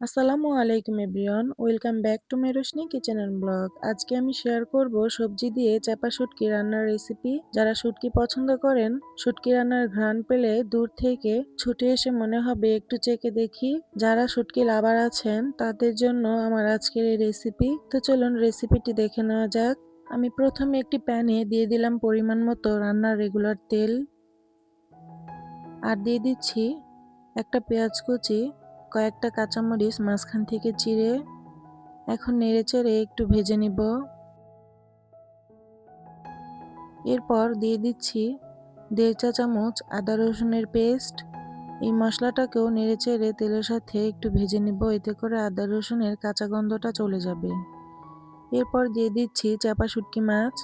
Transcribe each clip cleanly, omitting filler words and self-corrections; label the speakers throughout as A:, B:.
A: আসসালামু আলাইকুম everyone, welcome back to my Roshni kitchen and blog. আজকে আমি শেয়ার করব সবজি দিয়ে চাপা শুটকি রান্নার রেসিপি। যারা শুটকি পছন্দ করেন, শুটকি রান্নার ঘ্রাণ পেলে দূর থেকে ছুটে এসে মনে হবে একটু চেখে দেখি। যারা শুটকি লাভার আছেন তাদের জন্য আমার আজকের এই রেসিপি। তো চলুন রেসিপিটি দেখে নেওয়া যাক। আমি প্রথমে একটি প্যানে দিয়ে দিলাম পরিমাণ মতো রান্নার রেগুলার তেল, আর দিয়ে দিচ্ছি একটা পেঁয়াজ কুচি, কয়েকটা কাঁচামরিচ মাঝখান থেকে চিড়ে। এখন নেড়েচেড়ে একটু ভেজে নিব। এরপর দিয়ে দিচ্ছি 1.5 চা চামচ আদা রসুনের পেস্ট। এই মশলাটাকেও নেড়েচেড়ে তেলের সাথে একটু ভেজে নিব, এতে করে আদা রসুনের কাঁচা গন্ধটা চলে যাবে। এরপর দিয়ে দিচ্ছি চাপা শুটকি মাছ।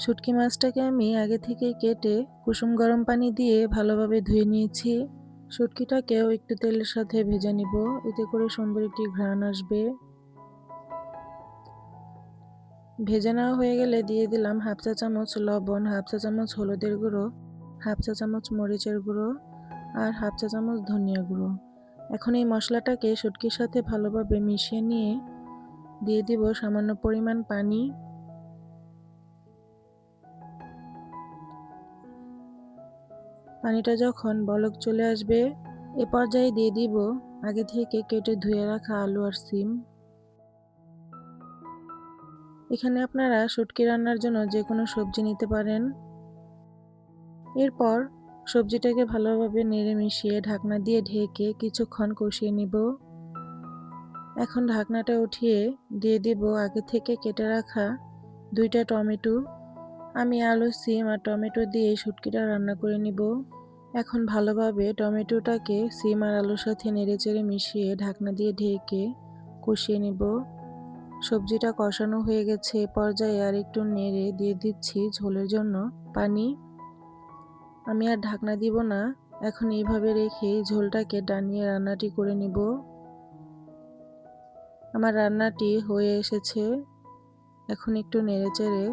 A: শুটকি মাছটাকে আমি আগে থেকে কেটে কুসুম গরম পানি দিয়ে ভালোভাবে ধুয়ে নিয়েছি। শুটকিটাকেও একটু তেলের সাথে ভেজে নিব, এতে করে সুন্দর একটি ঘ্রাণ আসবে। ভেজে নেওয়া হয়ে গেলে দিয়ে দিলাম 1/2 চা চামচ লবণ, 1/2 চা চামচ হলুদের গুঁড়ো, 1/2 চা চামচ মরিচের গুঁড়ো আর 1/2 চা চামচ ধনিয়া গুঁড়ো। এখন এই মশলাটাকে শুটকির সাথে ভালোভাবে মিশিয়ে নিয়ে দিয়ে দিব সামান্য পরিমাণ পানি। পানিটা যখন বলক চলে আসবে, এ পর্যায়ে দিয়ে দিব আগে থেকে কেটে ধুয়ে রাখা আলু আর সিম। এখানে আপনারা শুটকি রান্নার জন্য যে কোনো সবজি নিতে পারেন। এরপর সবজিটাকে ভালোভাবে নেড়ে মিশিয়ে ঢাকনা দিয়ে ঢেকে কিছুক্ষণ কষিয়ে নিব। এখন ঢাকনাটা উঠিয়ে দিয়ে দিব আগে থেকে কেটে রাখা 2টা টমেটো। আমি আলু, সিম আর টমেটো দিয়ে শুটকিটা রান্না করে নিব। এখন ভালোভাবে টমেটোটাকে সিম আর আলুর সাথে নেড়েচেড়ে মিশিয়ে ঢাকনা দিয়ে ঢেকে কষিয়ে নিব। সবজিটা কষানো হয়ে গেছে, এ পর্যায়ে আর একটু নেড়ে দিয়ে দিচ্ছি ঝোলের জন্য পানি। আমি আর ঢাকনা দিব না, এখন এইভাবে রেখে ঝোলটাকে টানিয়ে রান্নাটি করে নিব। আমার রান্নাটি হয়ে এসেছে, এখন একটু নেড়েচেড়ে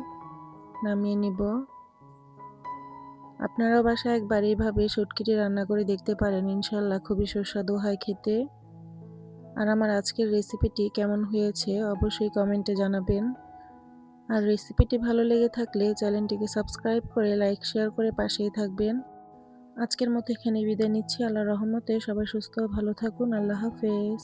A: নামিয়ে নিব। আপনারাও বাসায় একবার এইভাবে শুটকিটি রান্না করে দেখতে পারেন, ইনশাল্লাহ খুবই সুস্বাদু হয় খেতে। আর আমার আজকের রেসিপিটি কেমন হয়েছে অবশ্যই কমেন্টে জানাবেন। আর রেসিপিটি ভালো লেগে থাকলে চ্যানেলটিকে সাবস্ক্রাইব করে লাইক শেয়ার করে পাশেই থাকবেন। আজকের মতো এখানে বিদায় নিচ্ছি। আল্লাহর রহমতে সবাই সুস্থ ও ভালো থাকুন। আল্লাহ হাফেজ।